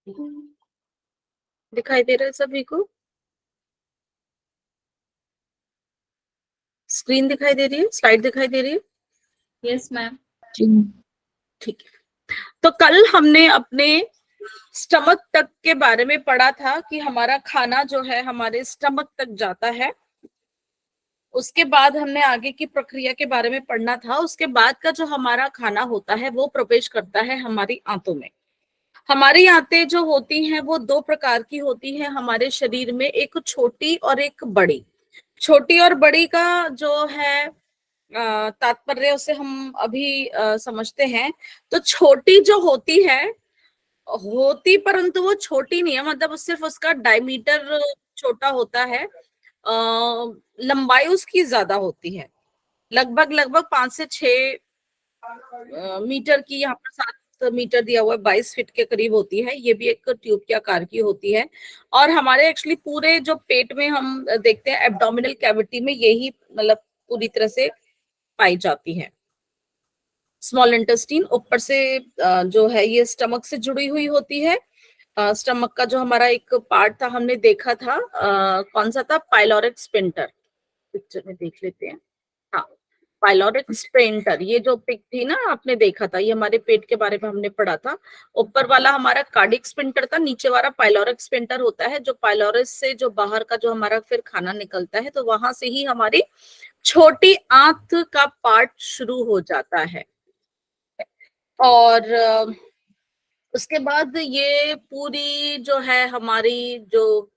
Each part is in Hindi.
दिखाई दे रहा है सभी को? स्क्रीन दिखाई दे रही है, स्लाइड दिखाई दे रही है? Yes ma'am. ठीक है। तो कल हमने अपने स्टमक तक के बारे में पढ़ा था कि हमारा खाना जो है हमारे स्टमक तक जाता है। उसके बाद हमने आगे की प्रक्रिया के बारे में पढ़ना था। उसके बाद का जो हमारा खाना होता है वो प्रवेश करता है हमारी आंतों में। हमारी आंतें जो होती हैं वो दो प्रकार की होती हैं हमारे शरीर में, एक छोटी और एक बड़ी। छोटी और बड़ी का जो है तात्पर्य उसे हम अभी समझते हैं। तो छोटी जो होती परंतु वो छोटी नहीं है, मतलब सिर्फ उसका डायमीटर छोटा होता है। लंबाई उसकी ज्यादा होती है, लगभग लगभग 5 से 6 मीटर की। यहाँ पर 7 मीटर दिया हुआ है, 22 फीट के करीब होती है। ये भी एक ट्यूब के आकार की होती है। और हमारे एक्चुअली पूरे जो पेट में हम देखते हैं एब्डोमिनल कैविटी में यही मतलब पूरी तरह से पाई जाती है। स्मॉल इंटेस्टीन ऊपर से जो है ये स्टमक से जुड़ी हुई होती है। स्टमक का जो हमारा एक पार्ट था हमने देखा था, कौन सा था? Pyloric sphincter. पिक्चर में देख लेते हैं। हाँ, पाइलोरिक स्पिंटर, ये जो पिक थी ना आपने देखा था, ये हमारे पेट के बारे में हमने पढ़ा था। ऊपर वाला हमारा कार्डिक स्पिंटर था, नीचे वाला पाइलोरिक स्पिंटर होता है। जो पाइलोरिस से जो बाहर का जो हमारा फिर खाना निकलता है, तो वहां से ही हमारी छोटी आंत का पार्ट शुरू हो जाता है। और उसके बाद ये पूरी जो है हमारी जो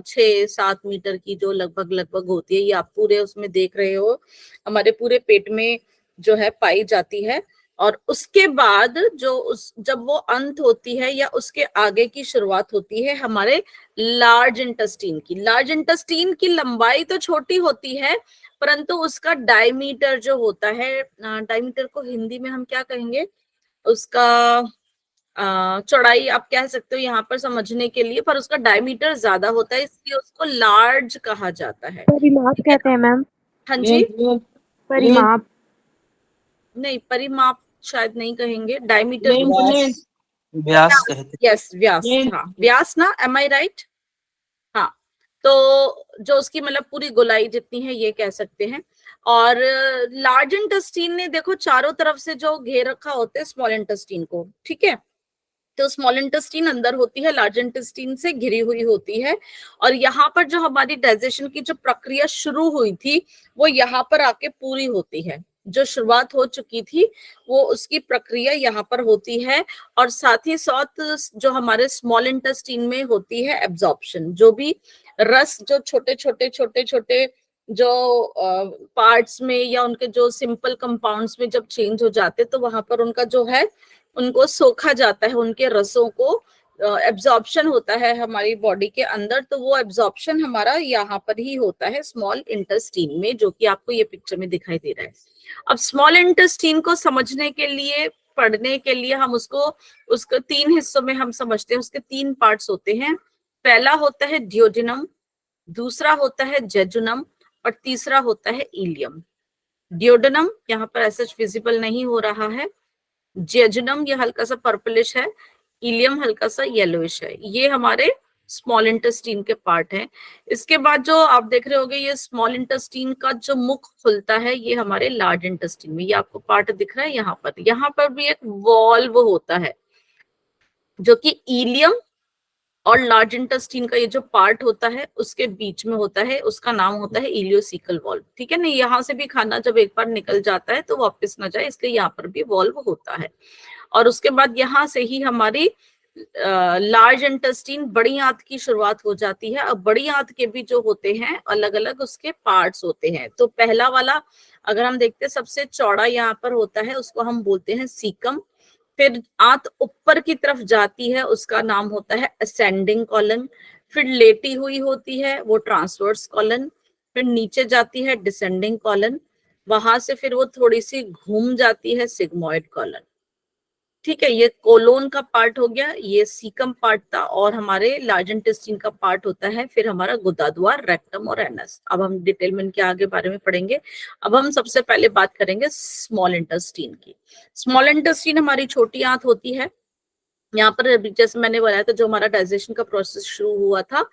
6-7 मीटर की जो लगभग लगभग होती है, ये आप पूरे उसमें देख रहे हो, हमारे पूरे पेट में जो है पाई जाती है। और उसके बाद जो जब वो अंत होती है या उसके आगे की शुरुआत होती है हमारे लार्ज इंटेस्टीन की। लार्ज इंटेस्टीन की लंबाई तो छोटी होती है, परंतु उसका डायमीटर जो होता है, डायमीटर को हिंदी में हम क्या कहेंगे? उसका चौड़ाई आप कह सकते हो यहाँ पर समझने के लिए, पर उसका डायमीटर ज्यादा होता है, इसलिए उसको लार्ज कहा जाता है। परिमाप ठीक है कहते ना? हैं मैम। हाँ जी। परिमाप। नहीं, परिमाप शायद नहीं कहेंगे, डायमीटर व्यास कहते यस, व्यास। हाँ, व्यास ना, एम आई राइट? हाँ। तो जो उसकी मतलब पूरी गोलाई जितनी है ये कह सकते हैं। और लार्ज इंटेस्टीन ने देखो चारों तरफ से जो घेर रखा होता है स्मॉल इंटेस्टीन को, ठीक है? तो स्मॉल इंटेस्टीन अंदर होती है, लार्ज इंटेस्टीन से घिरी हुई होती है। और यहाँ पर जो हमारी डाइजेशन की जो प्रक्रिया शुरू हुई थी वो यहाँ पर आके पूरी होती है। जो शुरुआत हो चुकी थी वो उसकी प्रक्रिया यहाँ पर होती है। और साथ ही साथ जो हमारे स्मॉल इंटेस्टीन में होती है एब्जॉर्प्शन, जो भी रस जो छोटे छोटे छोटे छोटे जो पार्ट्स में या उनके जो सिंपल कंपाउंड्स में जब चेंज हो जाते तो वहां पर उनका जो है उनको सोखा जाता है, उनके रसों को एब्जॉर्प्शन होता है हमारी बॉडी के अंदर। तो वो एब्जॉर्प्शन हमारा यहाँ पर ही होता है स्मॉल इंटेस्टीन में, जो कि आपको ये पिक्चर में दिखाई दे रहा है। अब स्मॉल इंटेस्टीन को समझने के लिए, पढ़ने के लिए हम उसको 3 हिस्सों में हम समझते हैं। उसके 3 पार्ट्स होते हैं। पहला होता है डियोडिनम, दूसरा होता है जेजुनम, और तीसरा होता है इलियम। डियोडिनम यहाँ पर ऐसा विजिबल नहीं हो रहा है। जेजुनम ये हल्का सा पर्पलिश है, इलियम हल्का सा येलोइश है। ये हमारे स्मॉल इंटेस्टीन के पार्ट हैं। इसके बाद जो आप देख रहे होगे ये स्मॉल इंटेस्टीन का जो मुख खुलता है ये हमारे लार्ज इंटेस्टीन में, ये आपको पार्ट दिख रहा है यहाँ पर भी एक वॉल्व होता है जो कि इलियम और लार्ज इंटेस्टीन का ये जो पार्ट होता है उसके बीच में होता है। उसका नाम होता है इलियोसिकल वॉल्व। ठीक है ना? यहाँ से भी खाना जब एक बार निकल जाता है तो वापस ना जाए, इसलिए यहाँ पर भी वॉल्व होता है। और उसके बाद यहाँ से ही हमारी लार्ज इंटेस्टीन, बड़ी आंत की शुरुआत हो जाती है। अब बड़ी आंत के भी जो होते हैं अलग अलग उसके पार्ट्स होते हैं। तो पहला वाला अगर हम देखते हैं सबसे चौड़ा यहाँ पर होता है, उसको हम बोलते हैं सीकम। फिर आंत ऊपर की तरफ जाती है, उसका नाम होता है असेंडिंग कॉलन। फिर लेटी हुई होती है वो ट्रांसवर्स कॉलन। फिर नीचे जाती है डिसेंडिंग कॉलन। वहां से फिर वो थोड़ी सी घूम जाती है सिग्मोइड कॉलन। ठीक है, ये कोलोन का पार्ट हो गया, ये सीकम पार्ट था। और हमारे लार्ज इंटेस्टीन का पार्ट होता है फिर हमारा गुदाद्वार, रेक्टम और एनस। अब हम डिटेल में इनके आगे बारे में पढ़ेंगे। अब हम सबसे पहले बात करेंगे स्मॉल इंटेस्टीन की। स्मॉल इंटेस्टीन हमारी छोटी आंत होती है। यहाँ पर जैसे मैंने बताया था, जो हमारा डाइजेशन का प्रोसेस शुरू हुआ था,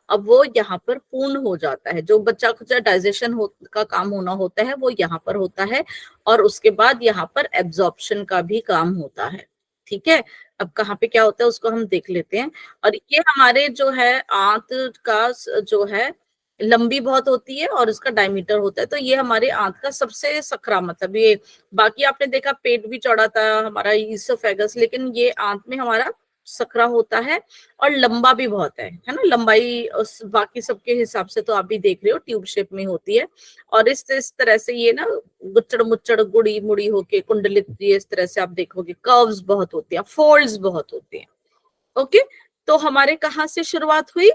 अब वो यहाँ पर पूर्ण हो जाता है। जो बच्चा कुछ डाइजेशन का काम होना होता है वो यहाँ पर होता है, और उसके बाद यहाँ पर एब्जॉर्प्शन का भी काम होता है। ठीक है, अब कहाँ पे क्या होता है उसको हम देख लेते हैं। और ये हमारे जो है आंत का जो है लंबी बहुत होती है और इसका डायमीटर होता है, तो ये हमारे आंत का सबसे सकरा मतलब ये। बाकी आपने देखा पेट भी चौड़ा था हमारा ईसोफेगस, लेकिन ये आंत में हमारा सकरा होता है और लंबा भी बहुत है ना। लंबाई उस बाकी सबके हिसाब से तो आप भी देख रहे हो ट्यूब शेप में होती है, और इस तरह से ये ना गुच्चड़ मुच्चड़ गुड़ी मुड़ी होके कुंडलित, ये इस तरह से आप देखोगे कर्व्स बहुत होते हैं, फोल्ड्स बहुत होते हैं। ओके, तो हमारे कहाँ से शुरुआत हुई?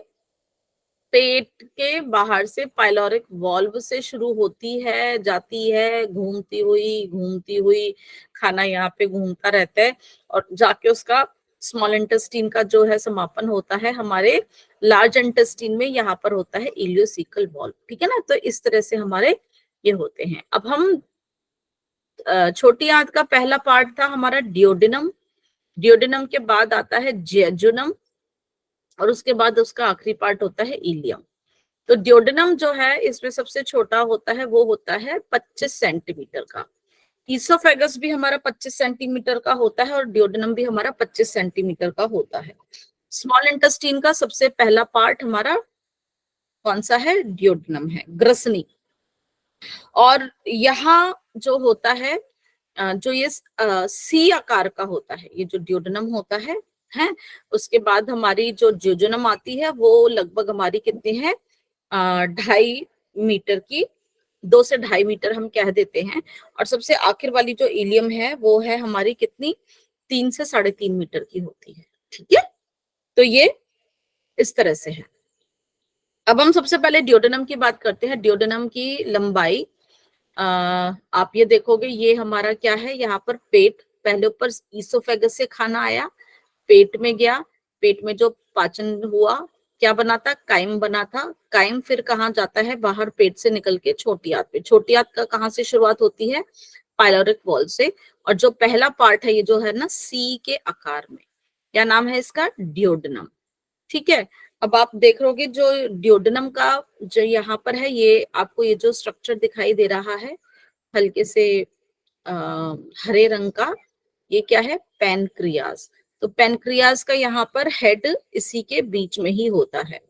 पेट के बाहर से पाइलोरिक वॉल्व से शुरू होती है, जाती है घूमती हुई खाना यहाँ पे घूमता रहता है, और जाके उसका स्मॉल इंटेस्टीन का जो है समापन होता है हमारे लार्ज इंटेस्टीन में, यहाँ पर होता है इलियोसिकल वॉल्व। ठीक है ना, तो इस तरह से हमारे ये होते हैं। अब हम छोटी आंत का पहला पार्ट था हमारा डियोडिनम, डियोडिनम के बाद आता है जेजुनम, और उसके बाद उसका आखिरी पार्ट होता है इलियम। तो डियोडिनम जो है इसमें सबसे छोटा होता है, वो होता है 25 सेंटीमीटर का। ईसोफेगस भी हमारा 25 सेंटीमीटर का होता है और डियोडिनम भी हमारा 25 सेंटीमीटर का होता है। स्मॉल इंटेस्टीन का सबसे पहला पार्ट हमारा कौन सा है? डियोडिनम है, ग्रसनी। और यहाँ जो होता है जो ये सी आकार का होता है, ये जो डियोडिनम होता है, उसके बाद हमारी जो जेजुनम आती है वो लगभग हमारी कितनी है? 2.5 मीटर की, 2 से 2.5 मीटर हम कह देते हैं। और सबसे आखिर वाली जो इलियम है वो है हमारी कितनी? 3 से 3.5 मीटर की होती है। ठीक है, तो ये इस तरह से है। अब हम सबसे पहले डियोडिनम की बात करते हैं। डियोडिनम की लंबाई आप ये देखोगे, ये हमारा क्या है? यहाँ पर पेट, पहले ऊपर ईसोफेगस से खाना आया, पेट में गया, पेट में जो पाचन हुआ क्या बना था? काइम बना था। काइम फिर कहाँ जाता है? बाहर पेट से निकल के छोटी आंत पे। छोटी आंत का कहाँ से शुरुआत होती है? पाइलोरिक वॉल्व से। और जो पहला पार्ट है ये जो है ना सी के आकार में, क्या नाम है इसका? डियोडिनम। ठीक है, अब आप देख रहोगे जो डियोडिनम का जो यहाँ पर है, ये आपको ये जो स्ट्रक्चर दिखाई दे रहा है हल्के से हरे रंग का, ये क्या है? पैनक्रियाज। तो पैनक्रियाज का यहाँ पर हेड इसी के बीच में ही होता है।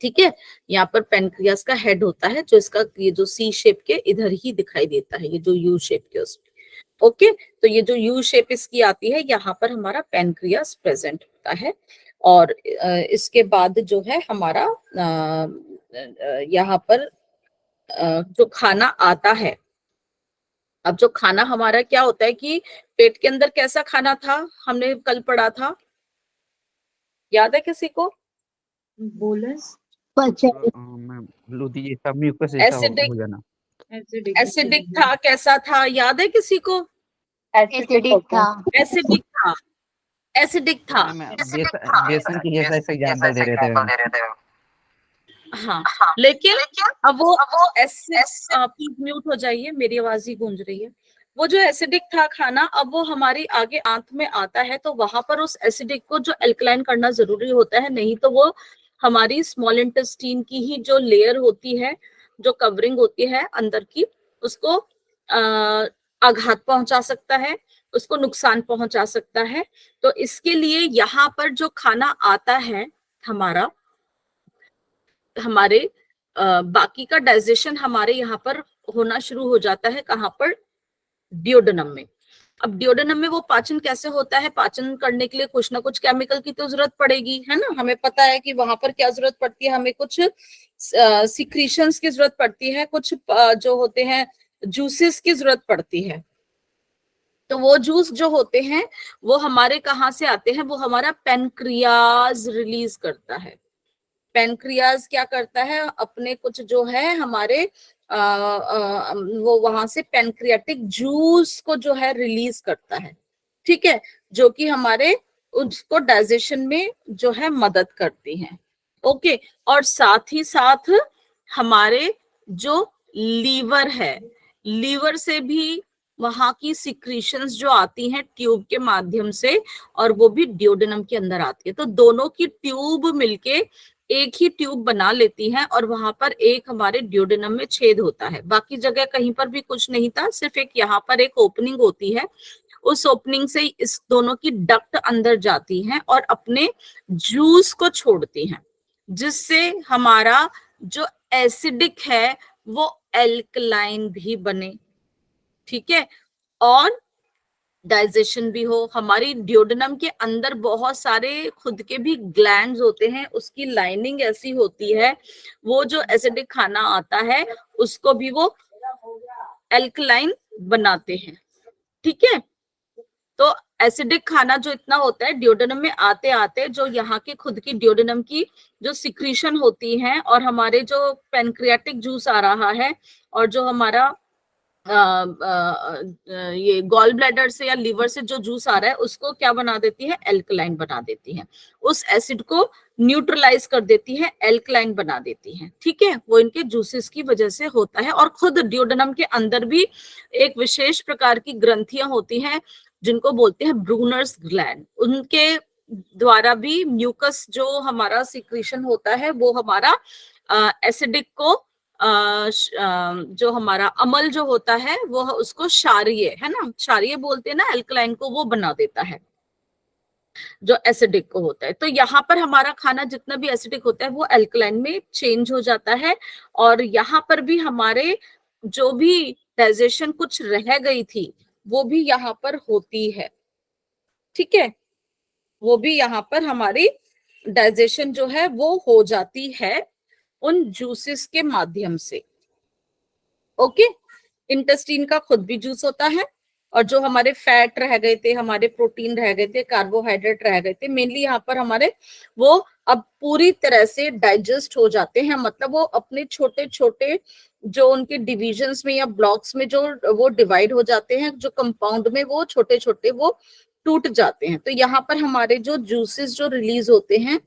ठीक है, यहाँ पर पैनक्रियाज का हेड होता है, जो इसका ये जो सी शेप के इधर ही दिखाई देता है, ये जो यू शेप के उसमें। ओके, तो ये जो यू शेप इसकी आती है, यहाँ पर हमारा पैनक्रियाज प्रेजेंट होता है। और इसके बाद जो है हमारा यहाँ पर जो खाना आता है, अब जो खाना हमारा क्या होता है कि पेट के अंदर कैसा खाना था हमने कल पढ़ा था, याद है किसी को? बोलस मैम लोधी जैसा म्यूकस जैसा एसिडिक, हो जाना। एसिडिक था, कैसा था याद है किसी को? एसिडिक था। एसिडिक था, एसिडिक था। मैम बेसन की जैसा ऐसा एग्जांपल दे रहे थे मैम। हाँ, लेकिन अब वो एसिड, प्लीज म्यूट हो जाइए, मेरी आवाज ही गूंज रही है। वो जो एसिडिक था खाना, अब वो हमारी आगे आंत में आता है, तो वहां पर उस एसिडिक को जो एल्कलाइन करना जरूरी होता है, नहीं तो वो हमारी स्मॉल इंटेस्टीन की ही जो लेयर होती है, जो कवरिंग होती है अंदर की, उसको आघात पहुंचा सकता है, उसको नुकसान पहुंचा सकता है। तो इसके लिए यहाँ पर जो खाना आता है हमारा, हमारे बाकी का डाइजेशन हमारे यहाँ पर होना शुरू हो जाता है, कहाँ पर? डियोडिनम में। अब डियोडिनम में वो पाचन कैसे होता है? पाचन करने के लिए कुछ ना कुछ केमिकल की तो जरूरत पड़ेगी, है ना। हमें पता है कि वहां पर क्या जरूरत पड़ती है, हमें कुछ सिक्रीशंस की जरूरत पड़ती है, कुछ जो होते हैं जूसेस की जरूरत पड़ती है। तो वो जूस जो होते हैं वो हमारे कहाँ से आते हैं? वो हमारा पैनक्रियाज रिलीज करता है। पैनक्रियाज क्या करता है? अपने कुछ जो है हमारे वो वहां से पैनक्रियाटिक जूस को जो है रिलीज करता है। ठीक है, जो कि हमारे उसको डाइजेशन में जो है मदद करती हैं। ओके, और साथ ही साथ हमारे जो लीवर है, लीवर से भी वहां की सिक्रीशंस जो आती हैं ट्यूब के माध्यम से, और वो भी डियोडेनम के अंदर आती है। तो दोनों की ट्यूब मिलके एक ही ट्यूब बना लेती हैं, और वहां पर एक हमारे डियोडेनम में छेद होता है। बाकी जगह कहीं पर भी कुछ नहीं था, सिर्फ एक यहाँ पर एक ओपनिंग होती है। उस ओपनिंग से इस दोनों की डक्ट अंदर जाती हैं और अपने जूस को छोड़ती हैं, जिससे हमारा जो एसिडिक है वो एल्कलाइन भी बने, ठीक है, और डाइजेशन भी हो। हमारी डियोडेनम के अंदर बहुत सारे खुद के भी ग्लैंड्स होते हैं, उसकी लाइनिंग ऐसी होती है, वो जो एसिडिक खाना आता है उसको भी वो एल्कलाइन बनाते हैं, ठीक है। तो एसिडिक खाना जो इतना होता है डियोडेनम में आते आते, जो यहाँ की खुद की डियोडेनम की जो सिक्रीशन होती है, और हमारे जो पैनक्रियाटिक जूस आ रहा है, और जो हमारा ये गॉल ब्लैडर से या लीवर से जो जूस आ रहा है, उसको क्या बना देती है, एल्कलाइन बना देती है। उस एसिड को न्यूट्रलाइज कर देती है, एल्कलाइन बना देती है, ठीक है। वो इनके जूसेस की वजह से होता है। और खुद डियोडेनम के अंदर भी एक विशेष प्रकार की ग्रंथियां होती हैं, जिनको बोलते हैं ब्रूनर्स ग्लैंड। उनके द्वारा भी म्यूकस जो हमारा सिक्रीशन होता है, वो हमारा एसिडिक को जो हमारा अमल जो होता है वो उसको क्षारीय, है ना, क्षारीय बोलते हैं ना एल्कलाइन को, वो बना देता है जो एसिडिक को होता है। तो यहाँ पर हमारा खाना जितना भी एसिडिक होता है वो एल्कलाइन में चेंज हो जाता है। और यहाँ पर भी हमारे जो भी डाइजेशन कुछ रह गई थी वो भी यहाँ पर होती है, ठीक है, वो भी यहाँ पर हमारी डाइजेशन जो है वो हो जाती है उन जूसेस के माध्यम से। ओके, इंटेस्टीन का खुद भी जूस होता है, और जो हमारे फैट रह गए थे, हमारे प्रोटीन रह गए थे, कार्बोहाइड्रेट रह गए थे, मेनली यहाँ पर हमारे वो अब पूरी तरह से डाइजेस्ट हो जाते हैं। मतलब वो अपने छोटे छोटे जो उनके डिविजन्स में या ब्लॉक्स में जो वो डिवाइड हो जाते हैं, जो कंपाउंड में वो छोटे छोटे वो टूट जाते हैं। तो यहाँ पर हमारे जो जूसेस जो रिलीज होते हैं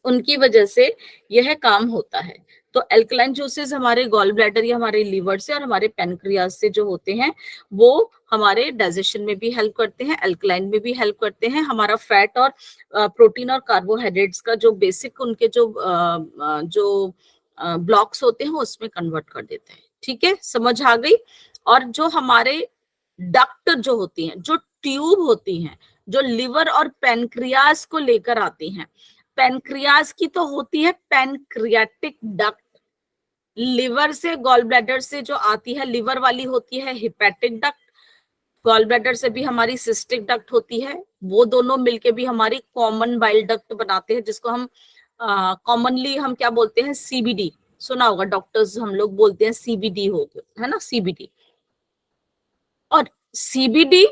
उनकी वजह से यह काम होता है। तो एल्कलाइन जूसेस हमारे गॉल ब्लैडर या हमारे लीवर से और हमारे पैनक्रियाज से जो होते हैं वो हमारे डाइजेशन में भी हेल्प करते हैं, एल्कलाइन में भी हेल्प करते हैं। हमारा फैट और प्रोटीन और कार्बोहाइड्रेट्स का जो बेसिक उनके जो ब्लॉक्स होते हैं उसमें कन्वर्ट कर देते हैं, ठीक है, समझ आ गई। और जो हमारे डक्ट जो होती हैं, जो ट्यूब होती हैं, जो लिवर और पैनक्रियाज को लेकर आती हैं, पैनक्रियाज की तो होती है पैनक्रियाटिक डक्ट, लिवर से गॉल ब्लैडर से जो आती है लिवर वाली होती है हेपेटिक डक्ट, गॉल ब्लैडर से भी हमारी सिस्टिक डक्ट होती है। वो दोनों मिलके भी हमारी कॉमन बाइल डक्ट बनाते हैं, जिसको हम कॉमनली हम क्या बोलते हैं, सीबीडी, सुना होगा, डॉक्टर्स हम लोग बोलते हैं सीबीडी हो गया, है ना, सीबीडी। और सीबीडी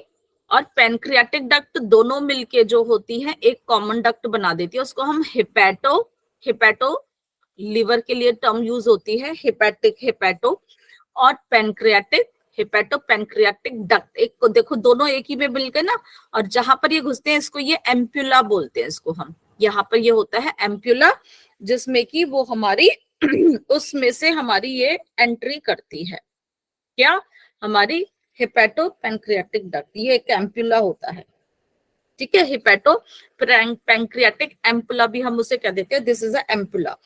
और पैनक्रियाटिक डक्ट दोनों मिलके जो होती है एक कॉमन डक्ट बना देती है, उसको हम हेपेटो लिवर के लिए टर्म यूज होती है, हेपेटो और पैनक्रियाटिक, हेपेटो पैनक्रियाटिक डक्ट। एक को देखो दोनों एक ही में मिलकर ना, और जहां पर ये घुसते हैं इसको ये एम्प्यूला बोलते हैं, इसको हम यहाँ पर ये होता है एम्प्यूला, जिसमें कि वो हमारी उसमें से हमारी ये एंट्री करती है, क्या, हमारी हेपेटो पैनक्रियाटिक डक्ट, ये एक एम्पुला होता है, ठीक है, हेपेटो पैनक्रियाटिक एम्पुला भी हम उसे कह देते हैं, दिस इज अ एम्पुला।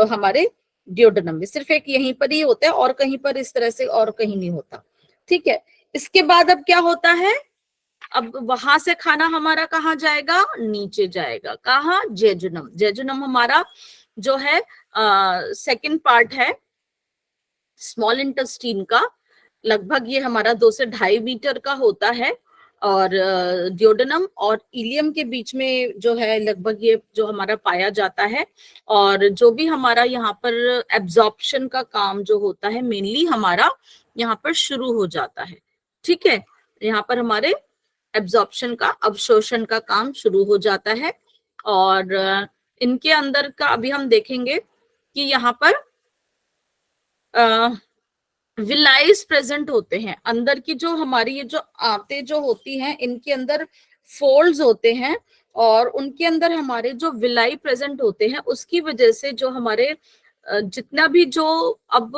हमारे डियोडेनम में सिर्फ एक यहीं पर ही होता है, और कहीं पर इस तरह से और कहीं नहीं होता, ठीक है। इसके बाद अब क्या होता है, अब वहां से खाना हमारा कहाँ जाएगा, नीचे जाएगा, कहाँ, जेजुनम। जेजुनम हमारा जो है सेकंड पार्ट है स्मॉल इंटेस्टीन का, लगभग ये हमारा 2 से 2.5 मीटर का होता है, और डियोडेनम और इलियम के बीच में जो है लगभग ये जो हमारा पाया जाता है। और जो भी हमारा यहाँ पर एब्जॉर्प्शन का काम जो होता है मेनली हमारा यहाँ पर शुरू हो जाता है, ठीक है, यहाँ पर हमारे एब्जॉर्प्शन का, अवशोषण का काम शुरू हो जाता है। और इनके अंदर का अभी हम देखेंगे कि यहाँ पर विलाइज प्रेजेंट होते हैं अंदर की, जो हमारी ये जो आंतें जो होती हैं इनके अंदर फोल्ड्स होते हैं, और उनके अंदर हमारे जो विलाई प्रेजेंट होते हैं उसकी वजह से जो हमारे जितना भी जो अब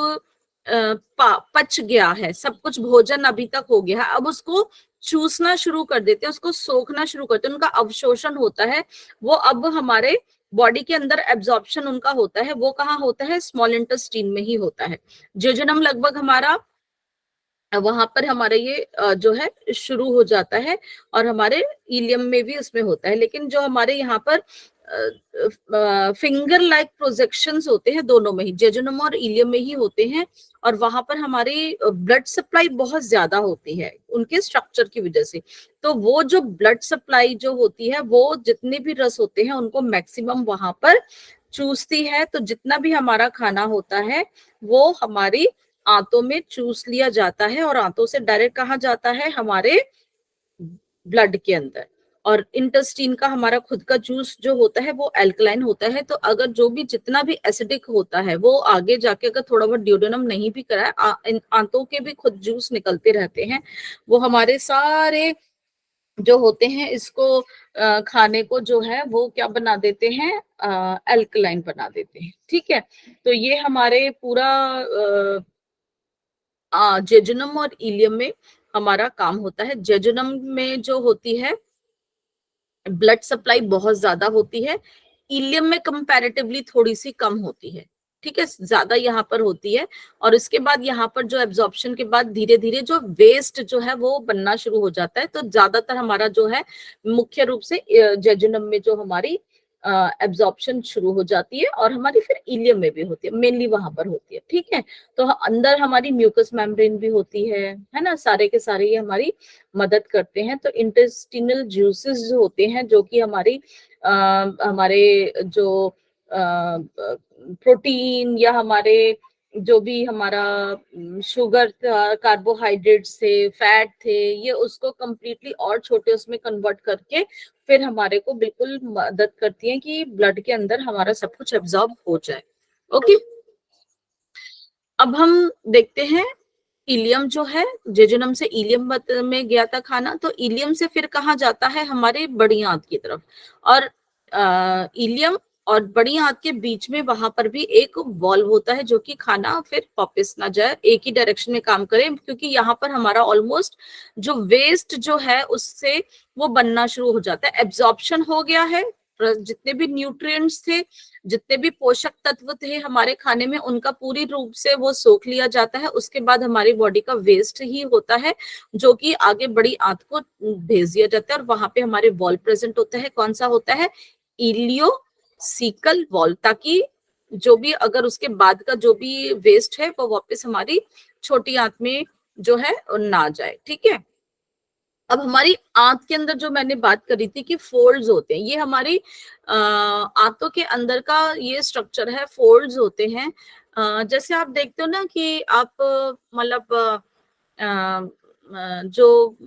पच गया है, सब कुछ भोजन अभी तक हो गया है, अब उसको चूसना शुरू कर देते हैं, उसको सोखना शुरू करते हैं, उनका अवशोषण होता है, वो अब हमारे बॉडी के अंदर एब्जॉर्प्शन उनका होता है, वो कहाँ होता है, स्मॉल इंटेस्टीन में ही होता है। जेजुनम लगभग हमारा वहां पर हमारे ये जो है शुरू हो जाता है, और हमारे इलियम में भी उसमें होता है, लेकिन जो हमारे यहाँ पर फिंगर लाइक प्रोजेक्शंस होते हैं दोनों में ही, जेजुनम और इलियम में ही होते हैं, और वहां पर हमारी ब्लड सप्लाई बहुत ज्यादा होती है उनके स्ट्रक्चर की वजह से। तो वो जो ब्लड सप्लाई जो होती है, वो जितने भी रस होते हैं उनको मैक्सिमम वहां पर चूसती है, तो जितना भी हमारा खाना होता है वो हमारी आंतों में चूस लिया जाता है, और आंतों से डायरेक्ट कहाँ जाता है, हमारे ब्लड के अंदर। और इंटेस्टीन का हमारा खुद का जूस जो होता है वो अल्कलाइन होता है, तो अगर जो भी जितना भी एसिडिक होता है वो आगे जाके अगर थोड़ा बहुत ड्यूडेनम नहीं भी कराए, आंतों के भी खुद जूस निकलते रहते हैं, वो हमारे सारे जो होते हैं इसको खाने को जो है वो क्या बना देते हैं, अल्कलाइन बना देते हैं। ठीक है, तो ये हमारे पूरा जेजुनम और इलियम में हमारा काम होता है। जेजुनम में जो होती है ब्लड सप्लाई बहुत ज्यादा होती है, इलियम में कंपैरेटिवली थोड़ी सी कम होती है। ठीक है, ज्यादा यहाँ पर होती है, और इसके बाद यहाँ पर जो एब्जॉर्प्शन के बाद धीरे धीरे जो वेस्ट जो है वो बनना शुरू हो जाता है, तो ज्यादातर हमारा जो है मुख्य रूप से जेजुनम में जो हमारी एब्जॉर्प्शन शुरू हो जाती है, और हमारी फिर इलियम में भी होती है, मेनली वहां पर होती है। ठीक है, तो अंदर हमारी म्यूकस मेम्ब्रेन भी होती है ना, सारे के सारे ये हमारी मदद करते हैं। तो इंटेस्टिनल जूसेस जो होते हैं, जो कि हमारी हमारे जो प्रोटीन या हमारे जो भी हमारा शुगर था, कार्बोहाइड्रेट्स थे, फैट थे, ये उसको कंप्लीटली और छोटे उसमें कन्वर्ट करके फिर हमारे को बिल्कुल मदद करती है कि ब्लड के अंदर हमारा सब कुछ एब्जॉर्ब हो जाए। ओके, अब हम देखते हैं इलियम जो है, जेजुनम से इलियम में गया था खाना, तो इलियम से फिर कहाँ जाता है, हमारे बड़ी आंत की तरफ, और इलियम और बड़ी आंत के बीच में वहां पर भी एक वॉल्व होता है, जो कि खाना फिर वापस ना जाए, एक ही डायरेक्शन में काम करे, क्योंकि यहाँ पर हमारा ऑलमोस्ट जो वेस्ट जो है उससे वो बनना शुरू हो जाता है, एब्जॉर्प्शन हो गया है, जितने भी न्यूट्रिएंट्स थे, जितने भी पोषक तत्व थे हमारे खाने में, उनका पूरी रूप से वो सोख लिया जाता है। उसके बाद हमारी बॉडी का वेस्ट ही होता है जो कि आगे बड़ी आंत को भेज दिया जाता है, और वहां पे हमारे वॉल प्रेजेंट होता है। कौन सा होता है, इलियोसिकल वॉल, ताकि जो भी अगर उसके बाद का जो भी वेस्ट है वो वापस हमारी छोटी आंत में जो है ना जाए। ठीक है, अब हमारी आंत के अंदर जो मैंने बात करी थी कि फोल्ड्स होते हैं, ये हमारी आंतों के अंदर का ये स्ट्रक्चर है, फोल्ड्स होते हैं। जैसे आप देखते हो ना कि आप मतलब जो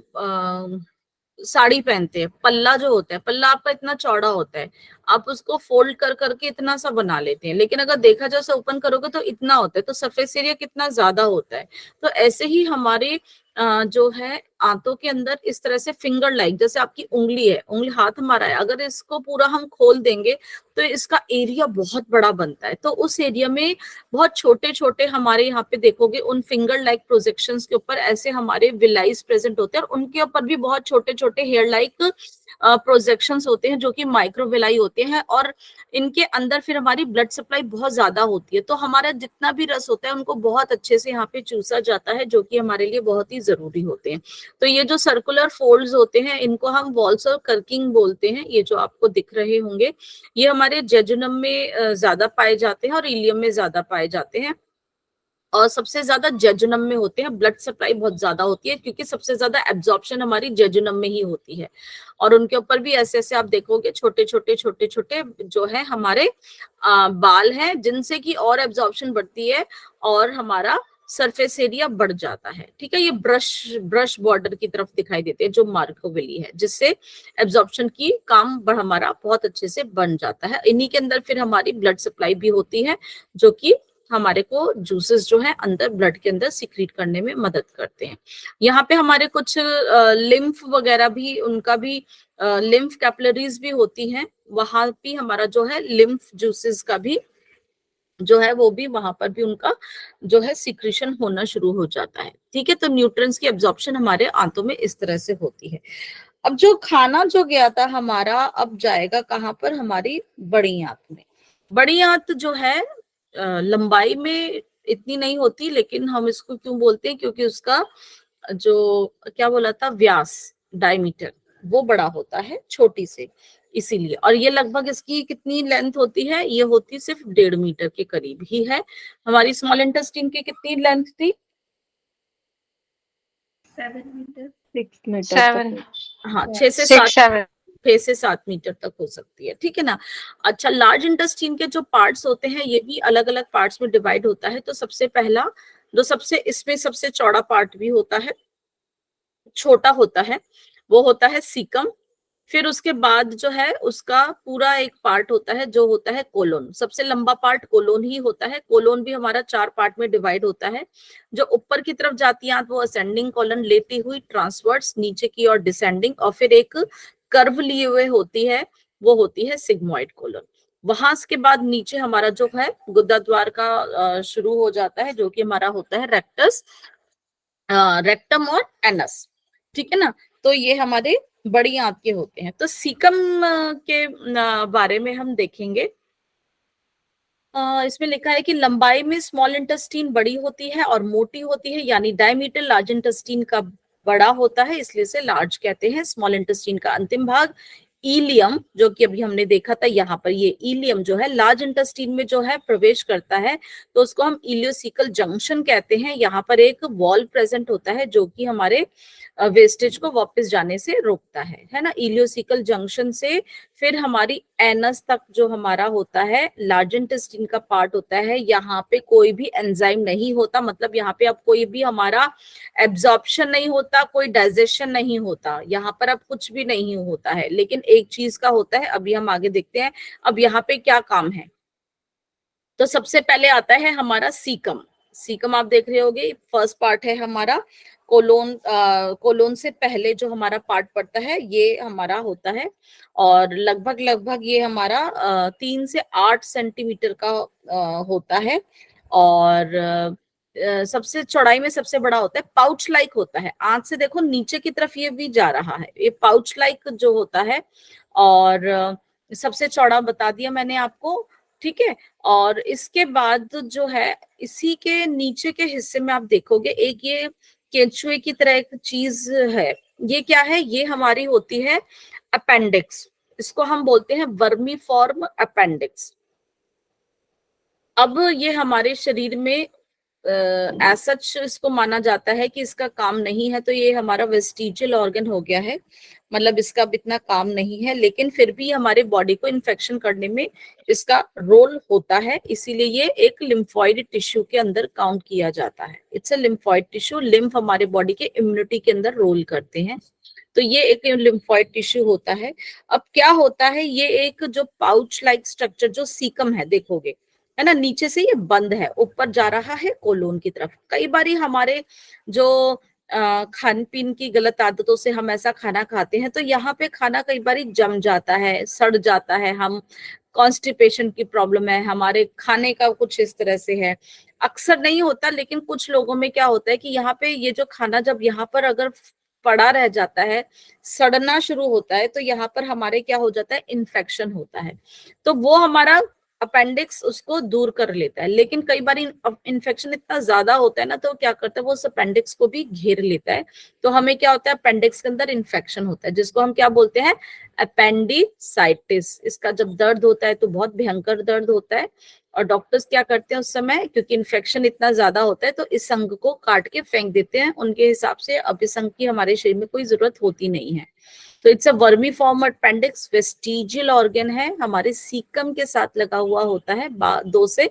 साड़ी पहनते हैं, पल्ला जो होता है, पल्ला आपका इतना चौड़ा होता है, आप उसको फोल्ड कर करके इतना सा बना लेते हैं, लेकिन अगर देखा जाए ओपन करोगे तो इतना होता है, तो सरफेस एरिया कितना ज्यादा होता है। तो ऐसे ही हमारे जो है आंतों के अंदर इस तरह से फिंगर लाइक, जैसे आपकी उंगली है, उंगली हाथ हमारा है, अगर इसको पूरा हम खोल देंगे तो इसका एरिया बहुत बड़ा बनता है, तो उस एरिया में बहुत छोटे छोटे हमारे यहाँ पे देखोगे उन फिंगर लाइक प्रोजेक्शंस के ऊपर ऐसे हमारे विलाइज प्रेजेंट होते हैं, और उनके ऊपर भी बहुत छोटे छोटे हेयर लाइक प्रोजेक्शंस होते हैं जो कि माइक्रोविलाई होते हैं, और इनके अंदर फिर हमारी ब्लड सप्लाई बहुत ज्यादा होती है, तो हमारा जितना भी रस होता है उनको बहुत अच्छे से यहाँ पे चूसा जाता है, जो कि हमारे लिए बहुत ही जरूरी होते हैं। तो ये जो सर्कुलर फोल्ड्स होते हैं इनको हम वॉल्स और कर्किंग बोलते हैं, ये जो आपको दिख रहे होंगे, ये हमारे जेजुनम में ज्यादा पाए जाते हैं और इलियम में ज्यादा पाए जाते हैं, और सबसे ज्यादा जेजुनम में होते हैं। ब्लड सप्लाई बहुत ज्यादा होती है क्योंकि सबसे ज्यादा एब्जॉर्प्शन हमारी जेजुनम में ही होती है, और उनके ऊपर भी ऐसे ऐसे आप देखोगे छोटे छोटे छोटे छोटे जो है हमारे बाल हैं, जिनसे कि और एब्जॉर्प्शन बढ़ती है और हमारा सरफेस एरिया बढ़ जाता है। ठीक है, ये ब्रश बॉर्डर की तरफ दिखाई देते हैं जो मार्कोविली है, जिससे एब्जॉर्प्शन की काम हमारा बहुत अच्छे से बन जाता है। इन्हीं के अंदर फिर हमारी ब्लड सप्लाई भी होती है, जो कि हमारे को जूसेस जो है अंदर ब्लड के अंदर सिक्रीट करने में मदद करते हैं। यहाँ पे हमारे कुछ लिम्फ वगैरह भी, उनका भी लिम्फ कैपिलरीज भी होती हैं, वहां भी हमारा जो है लिम्फ जूसेस का भी जो है वो भी वहां पर भी उनका जो है सिक्रीशन होना शुरू हो जाता है। ठीक है, तो न्यूट्रिएंट्स की एब्जॉर्प्शन हमारे आंतों में इस तरह से होती है। अब जो खाना जो गया था हमारा, अब जाएगा कहाँ पर, हमारी बड़ी आंत में। बड़ी आंत जो है लंबाई में इतनी नहीं होती, लेकिन हम इसको क्यों बोलते हैं, क्योंकि उसका जो क्या बोला था, व्यास, डायमीटर, वो बड़ा होता है छोटी से, इसीलिए। और ये लगभग इसकी कितनी लेंथ होती है, ये होती सिर्फ 1.5 मीटर के करीब ही है। हमारी स्मॉल इंटेस्टाइन की कितनी लेंथ थी? 7 मीटर। 6 मीटर 7 हाँ, 6 से 7 मीटर तक हो सकती है। ठीक है ना। अच्छा, लार्ज इंटेस्टाइन के जो पार्ट्स होते हैं ये भी अलग अलग पार्ट्स में डिवाइड होता है। तो सबसे पहला जो सबसे इसमें सबसे चौड़ा पार्ट भी होता है, छोटा होता है, वो होता है सीकम। फिर उसके बाद जो है उसका पूरा एक पार्ट होता है जो होता है कोलोन। सबसे लंबा पार्ट कोलोन ही होता है। कोलोन भी हमारा 4 पार्ट में डिवाइड होता है। जो ऊपर की तरफ जाती है वो असेंडिंग कॉलन लेती हुई ट्रांसवर्स नीचे की ओर डिसेंडिंग, और फिर एक कर्व लिए हुए होती है, वो होती है सिग्मोइड कोलन। वहां के बाद नीचे हमारा जो है गुदा द्वार का शुरू हो जाता है, जो कि हमारा होता है रेक्टस, रेक्टम और एनस। ठीक है ना। तो ये हमारे बड़ी आंत के होते हैं। तो सीकम के बारे में हम देखेंगे। इसमें लिखा है कि लंबाई में स्मॉल इंटेस्टीन बड़ी होती है और मोटी होती है, यानी डायमीटर लार्ज इंटेस्टीन का बड़ा होता है, इसलिए से लार्ज कहते हैं। स्मॉल इंटेस्टीन का अंतिम भाग इलियम, जो कि अभी हमने देखा था यहाँ पर, ये इलियम जो है लार्ज इंटेस्टीन में जो है प्रवेश करता है, तो उसको हम इलियोसिकल जंक्शन कहते हैं। यहाँ पर एक वॉल प्रेजेंट होता है जो कि हमारे वेस्टेज को वापस जाने से रोकता है ना। इलियोसिकल जंक्शन से फिर हमारी एनस तक जो हमारा होता है लार्ज इंटेस्टाइन का पार्ट होता है, यहाँ पे कोई भी एंजाइम नहीं होता, मतलब यहाँ पे अब कोई भी हमारा एब्जॉर्प्शन नहीं होता, कोई डाइजेशन नहीं होता, यहाँ पर अब कुछ भी नहीं होता है। लेकिन एक चीज का होता है, अभी हम आगे देखते हैं अब यहाँ पे क्या काम है। तो सबसे पहले आता है हमारा सीकम। सीकम आप देख रहे होगे, फर्स्ट पार्ट है हमारा कोलोन। कोलोन से पहले जो हमारा पार्ट पड़ता है ये हमारा होता है, और लगभग लगभग ये हमारा 3 से 8 सेंटीमीटर का होता है। और सबसे चौड़ाई में सबसे बड़ा होता है, पाउच लाइक होता है। आंख से देखो नीचे की तरफ ये भी जा रहा है, ये पाउच लाइक जो होता है। और सबसे चौड़ा बता दिया मैंने आपको। ठीक है। और इसके बाद जो है इसी के नीचे के हिस्से में आप देखोगे एक ये केंचुए की तरह एक चीज है। ये क्या है? ये हमारी होती है अपेंडिक्स। इसको हम बोलते हैं वर्मीफॉर्म अपेंडिक्स। अब ये हमारे शरीर में एज सच इसको माना जाता है कि इसका काम नहीं है, तो ये हमारा वेस्टिजियल ऑर्गन हो गया है, मतलब इसका अब इतना काम नहीं है, लेकिन फिर भी हमारे बॉडी को इन्फेक्शन करने में इसका रोल होता है। इसीलिए ये एक लिम्फॉइड टिश्यू के अंदर काउंट किया जाता है। It's a lymphoid tissue. Lymph हमारे बॉडी के इम्यूनिटी के अंदर रोल करते हैं, तो ये एक लिम्फॉइड टिश्यू होता है। अब क्या होता है, ये एक जो पाउच लाइक स्ट्रक्चर जो सीकम है, देखोगे है ना, नीचे से ये बंद है, ऊपर जा रहा है कोलोन की तरफ। कई बारी हमारे जो खान पीन की गलत आदतों से हम ऐसा खाना खाते हैं, तो यहाँ पे खाना कई बारी जम जाता है, सड़ जाता है। हम कॉन्स्टिपेशन की प्रॉब्लम है, हमारे खाने का कुछ इस तरह से है। अक्सर नहीं होता, लेकिन कुछ लोगों में क्या होता है कि यहाँ पे ये जो खाना जब यहाँ पर अगर पड़ा रह जाता है, सड़ना शुरू होता है, तो यहाँ पर हमारे क्या हो जाता है, इन्फेक्शन होता है। तो वो हमारा अपेंडिक्स उसको दूर कर लेता है। लेकिन कई बार इन्फेक्शन इतना ज्यादा होता है ना, तो क्या करता है वो उस अपेंडिक्स को भी घेर लेता है। तो हमें क्या होता है, अपेंडिक्स के अंदर इन्फेक्शन होता है, जिसको हम क्या बोलते हैं, अपेंडिसाइटिस। इसका जब दर्द होता है तो बहुत भयंकर दर्द होता है, और डॉक्टर्स क्या करते हैं उस समय, क्योंकि इन्फेक्शन इतना ज्यादा होता है, तो इस अंग को काट के फेंक देते हैं। उनके हिसाब से अब इस अंग की हमारे शरीर में कोई जरूरत होती नहीं है। तो it's a vermiform appendix, vestigial organ है, हमारे सीकम के साथ लगा हुआ होता है, 2 से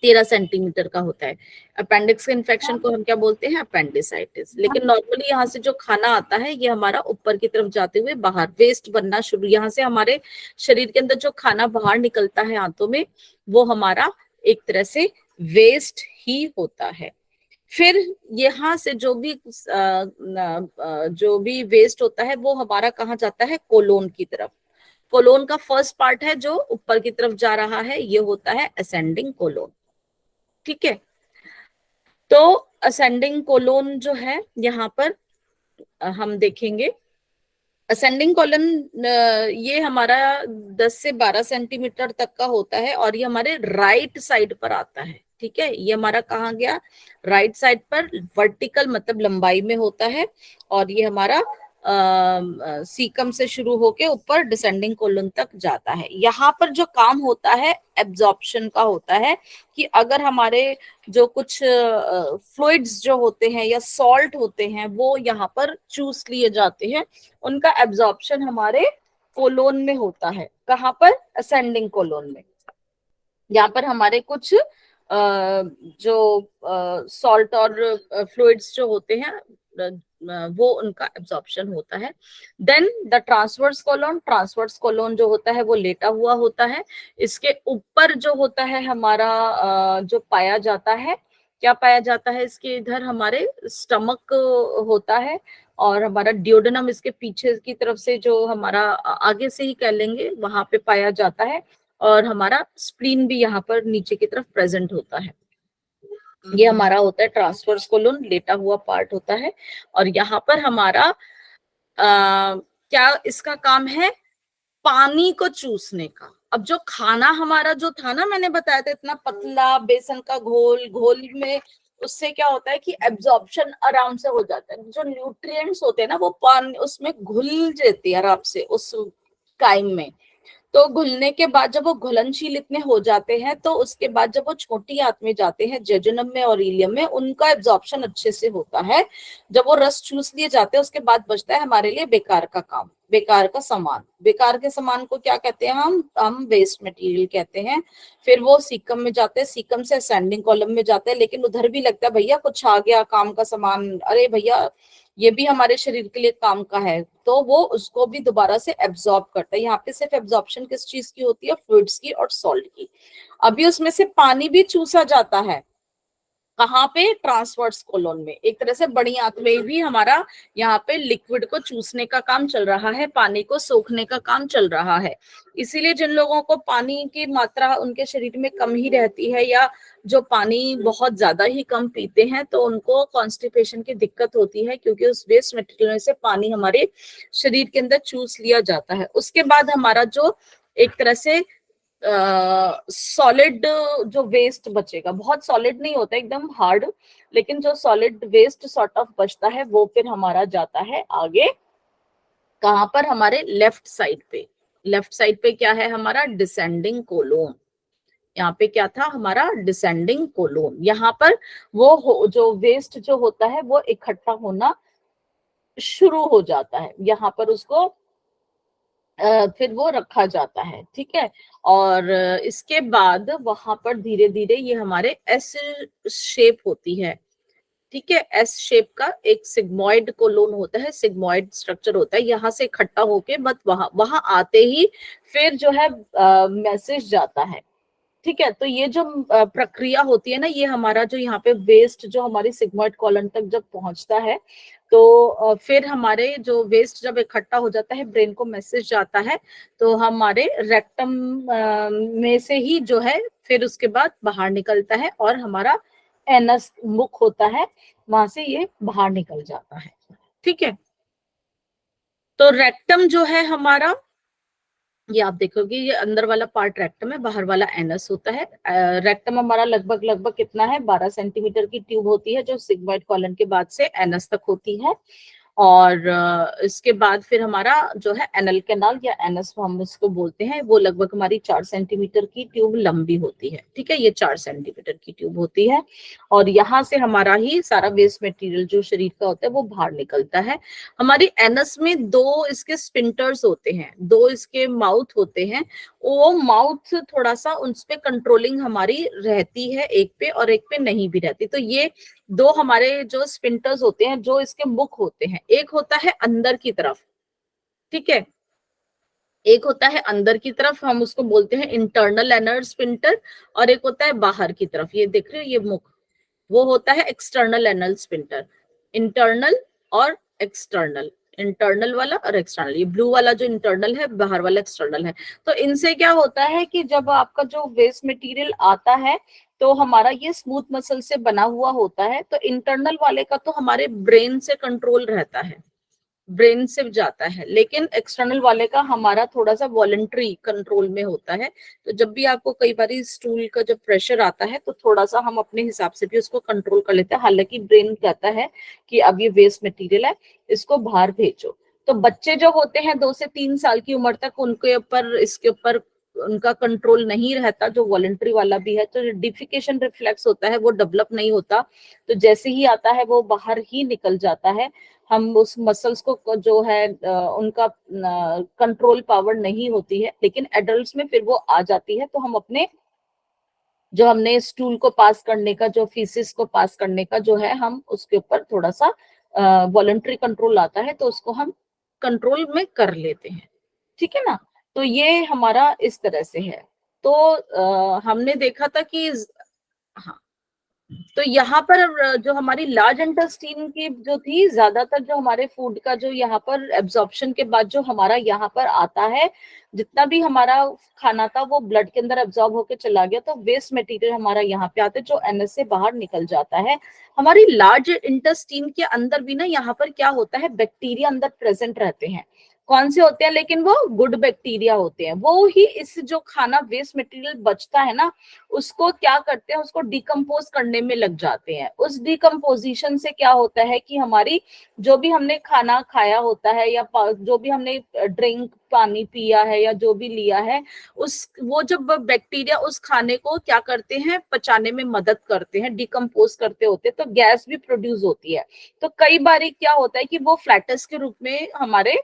13 सेंटीमीटर का होता है। अपेंडिक्स के इन्फेक्शन को हम क्या बोलते हैं, अपेंडिसाइटिस। लेकिन नॉर्मली यहाँ से जो खाना आता है ये हमारा ऊपर की तरफ जाते हुए बाहर वेस्ट बनना शुरू, यहाँ से हमारे शरीर के अंदर जो खाना बाहर निकलता है आंतों में, वो हमारा एक तरह से वेस्ट ही होता है। फिर यहाँ से जो भी वेस्ट होता है वो हमारा कहाँ जाता है, कोलोन की तरफ। कोलोन का फर्स्ट पार्ट है जो ऊपर की तरफ जा रहा है, ये होता है असेंडिंग कोलोन। ठीक है, तो असेंडिंग कोलोन जो है यहाँ पर हम देखेंगे असेंडिंग कॉलन, ये हमारा 10 से 12 सेंटीमीटर तक का होता है और ये हमारे राइट साइड पर आता है। ठीक है, ये हमारा कहाँ गया, राइट साइड पर, वर्टिकल मतलब लंबाई में होता है, और ये हमारा सीकम से शुरू होके ऊपर डिसेंडिंग कोलन तक जाता है। यहाँ पर जो काम होता है एब्जॉर्प्शन का होता है, कि अगर हमारे जो कुछ फ्लूइड्स जो होते हैं या सॉल्ट होते हैं वो यहाँ पर चूस लिए जाते हैं, उनका एब्जॉर्प्शन हमारे कोलोन में होता है। कहाँ पर, असेंडिंग कोलोन में। यहाँ पर हमारे कुछ जो सॉल्ट और फ्लूइड्स जो होते हैं वो उनका एब्जॉर्प्शन होता है। Then the transverse colon, transverse colon जो होता है वो लेटा हुआ होता है। इसके ऊपर जो होता है हमारा जो पाया जाता है, क्या पाया जाता है इसके इधर, हमारे स्टमक होता है, और हमारा डियोडेनम इसके पीछे की तरफ से जो हमारा आगे से ही कह लेंगे वहां पे पाया जाता है, और हमारा स्प्लीन भी यहाँ पर नीचे की तरफ प्रेजेंट होता है। ये हमारा होता है ट्रांसवर्स कोलोन, लेटा हुआ पार्ट होता है। और यहाँ पर हमारा क्या इसका काम है, पानी को चूसने का। अब जो खाना हमारा जो था ना, मैंने बताया था इतना पतला बेसन का घोल, घोल में उससे क्या होता है कि एब्जॉर्प्शन आराम से हो जाता है, जो न्यूट्रिएंट्स होते हैं ना वो पानी उसमें घुल जाते हैं आराम से उस काइम में। तो घुलने के बाद जब वो घुलनशील इतने हो जाते हैं, तो उसके बाद जब वो छोटी आंत में जाते हैं, जेजुनम में और इलियम में, उनका एब्जॉर्प्शन अच्छे से होता है। जब वो रस चूस लिए जाते हैं उसके बाद बचता है हमारे लिए बेकार का काम, बेकार का सामान। बेकार के सामान को क्या कहते हैं, हम वेस्ट मटेरियल कहते हैं। फिर वो सीकम में जाते हैं, सीकम से असेंडिंग कॉलम में जाते हैं, लेकिन उधर भी लगता है भैया कुछ आ गया काम का सामान, अरे भैया ये भी हमारे शरीर के लिए काम का है, तो वो उसको भी दोबारा से एब्जॉर्ब करता है। यहाँ पे सिर्फ एब्जॉर्प्शन किस चीज की होती है, फ्लूइड्स की और सॉल्ट की। अभी उसमें से पानी भी चूसा जाता है, कहाँ पे, ट्रांसवर्स कोलोन में। एक तरह से बड़ी आंत में भी हमारा यहाँ पे लिक्विड को चूसने का काम चल रहा है, पानी को सोखने का काम चल रहा है। इसीलिए जिन लोगों को पानी की मात्रा उनके शरीर में कम ही रहती है, या जो पानी बहुत ज्यादा ही कम पीते हैं, तो उनको कॉन्स्टिपेशन की दिक्कत होती है, क्योंकि उस वेस्ट मटेरियल में से पानी हमारे शरीर के अंदर चूस लिया जाता है। उसके बाद हमारा जो एक तरह से सॉलिड जो वेस्ट बचेगा, बहुत सॉलिड नहीं होता एकदम हार्ड, लेकिन जो सॉलिड वेस्ट सॉर्ट ऑफ बचता है वो फिर हमारा जाता है आगे, कहां पर, हमारे लेफ्ट साइड पे। लेफ्ट साइड पे क्या है हमारा, डिसेंडिंग कोलोन। यहाँ पे क्या था हमारा, डिसेंडिंग कोलोन। यहाँ पर वो जो वेस्ट जो होता है वो इकट्ठा होना शुरू हो जाता है, यहाँ पर उसको फिर वो रखा जाता है। ठीक है, और इसके बाद वहां पर धीरे धीरे ये हमारे एस शेप होती है। ठीक है, एस शेप का एक सिग्मॉइड कोलोन होता है, सिग्मॉइड स्ट्रक्चर होता है, यहाँ से इकट्ठा होके बस वहां वहां आते ही फिर जो है मैसेज जाता है। ठीक है, तो ये जो प्रक्रिया होती है ना, ये हमारा जो यहाँ पे वेस्ट जो हमारी सिग्मॉइड कॉलन तक जब पहुंचता है, तो फिर हमारे जो वेस्ट जब इकट्ठा हो जाता है, ब्रेन को मैसेज जाता है, तो हमारे रेक्टम में से ही जो है फिर उसके बाद बाहर निकलता है, और हमारा एनस मुख होता है, वहां से ये बाहर निकल जाता है। ठीक है, तो रेक्टम जो है हमारा, ये आप देखोगे ये अंदर वाला पार्ट रेक्टम है, बाहर वाला एनस होता है। रेक्टम हमारा लगभग लगभग कितना है, 12 सेंटीमीटर की ट्यूब होती है, जो सिग्मॉइड कॉलन के बाद से एनस तक होती है। और इसके बाद फिर हमारा जो है एनल कैनाल या एनस हम उसको बोलते हैं, वो लगभग हमारी 4 सेंटीमीटर की ट्यूब लंबी होती है। ठीक है, ये 4 सेंटीमीटर की ट्यूब होती है, और यहाँ से हमारा ही सारा वेस्ट मटेरियल जो शरीर का होता है वो बाहर निकलता है। हमारी एनस में 2 इसके स्पिंटर्स होते हैं, 2 इसके माउथ होते हैं। वो माउथ थोड़ा सा उन पे कंट्रोलिंग हमारी रहती है, एक पे और एक पे नहीं भी रहती। तो ये 2 हमारे जो स्पिंटर्स होते हैं, जो इसके मुख होते हैं, एक होता है अंदर की तरफ, ठीक है, एक होता है अंदर की तरफ, हम उसको बोलते हैं इंटरनल एनल स्पिंटर, और एक होता है बाहर की तरफ, ये देख रहे हो ये मुख, वो होता है एक्सटर्नल एनल स्पिंटर। इंटरनल और एक्सटर्नल, इंटरनल वाला और एक्सटर्नल, ये ब्लू वाला जो इंटरनल है, बाहर वाला एक्सटर्नल है। तो इनसे क्या होता है कि जब आपका जो वेस्ट मटेरियल आता है तो हमारा ये स्मूथ मसल से बना हुआ होता है, तो इंटरनल वाले का तो हमारे ब्रेन से कंट्रोल रहता है, ब्रेन से जाता है, लेकिन एक्सटर्नल वाले का हमारा थोड़ा सा वॉलंटरी कंट्रोल में होता है। तो जब भी आपको कई बार स्टूल का जब प्रेशर आता है तो थोड़ा सा हम अपने हिसाब से भी उसको कंट्रोल कर लेते हैं, हालांकि ब्रेन कहता है कि अब ये वेस्ट मटेरियल है, इसको बाहर भेजो। तो बच्चे जो होते हैं 2 से 3 साल की उम्र तक, उनके ऊपर इसके ऊपर उनका कंट्रोल नहीं रहता, जो वॉलंटरी वाला भी है, तो डिफिकेशन रिफ्लेक्स होता है वो डेवलप नहीं होता, तो जैसे ही आता है वो बाहर ही निकल जाता है। हम उस मसल्स को जो है उनका कंट्रोल पावर नहीं होती है, लेकिन एडल्ट्स में फिर वो आ जाती है। तो हम अपने जो हमने स्टूल को पास करने का, जो फीसिस को पास करने का जो है, हम उसके ऊपर थोड़ा सा वॉलंटरी कंट्रोल आता है, तो उसको हम कंट्रोल में कर लेते हैं, ठीक है ना। तो ये हमारा इस तरह से है। तो हमने देखा था कि हाँ, तो यहाँ पर जो हमारी लार्ज इंटेस्टाइन की जो थी, ज्यादातर जो हमारे फूड का जो यहाँ पर एब्जॉर्प्शन के बाद जो हमारा यहाँ पर आता है, जितना भी हमारा खाना था वो ब्लड के अंदर एब्जॉर्ब होके चला गया, तो वेस्ट मटेरियल हमारा यहाँ पे आता है जो एनएस से बाहर निकल जाता है। हमारी लार्ज इंटेस्टाइन के अंदर भी ना यहाँ पर क्या होता है, बैक्टीरिया अंदर प्रेजेंट रहते हैं। कौन से होते हैं, लेकिन वो गुड बैक्टीरिया होते हैं, वो ही इस जो खाना वेस्ट मटेरियल बचता है ना, उसको क्या करते हैं, उसको डिकम्पोज करने में लग जाते हैं। उस डिकम्पोजिशन से क्या होता है कि हमारी जो भी हमने खाना खाया होता है या जो भी हमने ड्रिंक पानी पिया है या जो भी लिया है, उस वो जब बैक्टीरिया उस खाने को क्या करते हैं, पचाने में मदद करते हैं, डिकम्पोज करते होते हैं, तो गैस भी प्रोड्यूस होती है। तो कई बार क्या होता है कि वो फ्लैटस के रूप में हमारे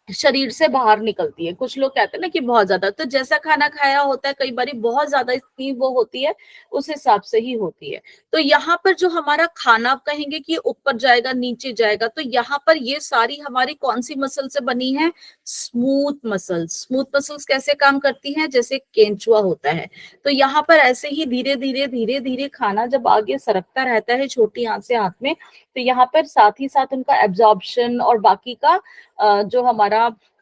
शरीर से बाहर निकलती है। कुछ लोग कहते हैं ना कि बहुत ज्यादा, तो जैसा खाना खाया होता है कई बार बहुत ज्यादा इतनी वो होती है, उस हिसाब से ही होती है। तो यहाँ पर जो हमारा खाना, आप कहेंगे कि ऊपर जाएगा नीचे जाएगा, तो यहाँ पर ये सारी हमारी कौन सी मसल से बनी है, स्मूथ मसल्स। स्मूथ मसल्स कैसे काम करती हैं, जैसे केंचुआ होता है, तो यहाँ पर ऐसे ही धीरे धीरे धीरे धीरे खाना जब आगे सरकता रहता है छोटी हाथ से हाथ में, तो यहाँ पर साथ ही साथ उनका एब्जॉर्प्शन और बाकी का जो हमारा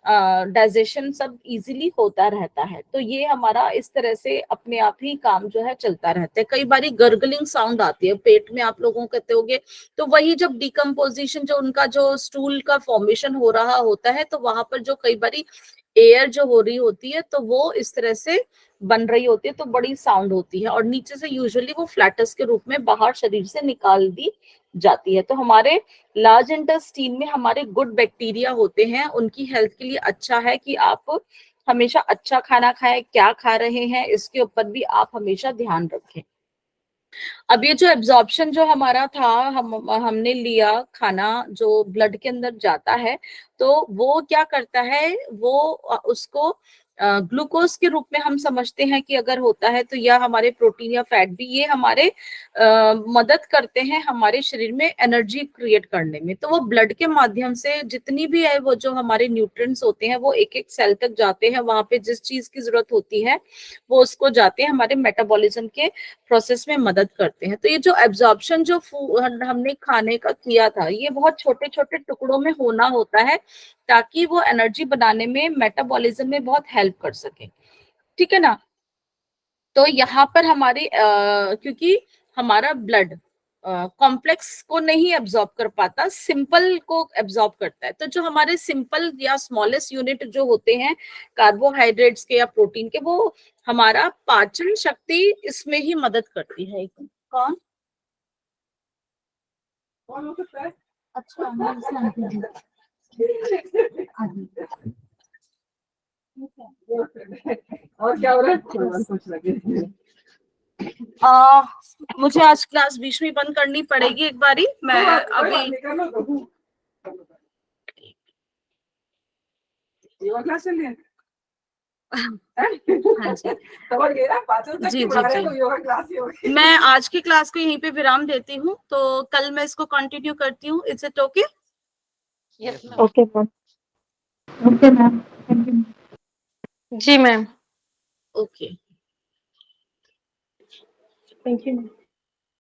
डाइजेशन सब इजीली होता रहता है। तो ये हमारा इस तरह से अपने आप ही काम जो है चलता रहता है। कई बारी गर्गलिंग साउंड आती है पेट में, आप लोगों कहते होगे, तो वही जब डिकम्पोजिशन, जो उनका जो स्टूल का फॉर्मेशन हो रहा होता है, तो वहां पर जो कई बारी एयर जो हो रही होती है, तो वो इस तरह से बन रही होती है, तो बड़ी साउंड होती है, और नीचे से यूजुअली वो फ्लैटस के रूप में बाहर शरीर से निकाल दी जाती है। तो हमारे लार्ज इंटेस्टाइन में हमारे गुड बैक्टीरिया होते हैं, उनकी हेल्थ के लिए अच्छा है कि आप हमेशा अच्छा खाना खाएं, क्या खा रहे हैं इसके ऊपर भी आप हमेशा ध्यान रखें। अब ये जो एब्जॉर्प्शन जो हमारा था, हमने लिया खाना जो ब्लड के अंदर जाता है, तो वो क्या करता है, वो उसको ग्लूकोज के रूप में हम समझते हैं कि अगर होता है तो, या हमारे प्रोटीन या फैट भी, ये हमारे मदद करते हैं हमारे शरीर में एनर्जी क्रिएट करने में। तो वो ब्लड के माध्यम से जितनी भी है वो जो हमारे न्यूट्रिएंट्स होते हैं, वो एक एक सेल तक जाते हैं, वहां पे जिस चीज की जरूरत होती है वो उसको जाते हैं, हमारे मेटाबॉलिज्म के प्रोसेस में मदद करते हैं। तो ये जो एब्जॉर्प्शन जो हमने खाने का किया था, ये बहुत छोटे छोटे टुकड़ों में होना होता है, ताकि वो एनर्जी बनाने में, मेटाबॉलिज्म में बहुत हेल्प कर सके, ठीक है ना। तो यहाँ पर हमारे क्योंकि हमारा ब्लड कॉम्प्लेक्स को नहीं एब्जॉर्ब कर पाता, सिंपल को एब्जॉर्ब करता है। तो जो हमारे सिंपल या स्मॉलेस्ट यूनिट जो होते हैं कार्बोहाइड्रेट्स के या प्रोटीन के, वो हमारा पाचन शक्ति इसमें ही मदद करती है। कौन कौन हो सकता है? अच्छा, और क्या हो रहा है? मुझे आज क्लास बीच में बंद करनी पड़ेगी एक बारी, मैं अभी क्लास चलिए। हाँ जी, जी। मैं आज की क्लास को यहीं पे विराम देती हूँ, तो कल मैं इसको कंटिन्यू करती हूँ। It's it okay? Okay ma'am. Okay ma'am, thank you. जी मैम। Okay, thank you.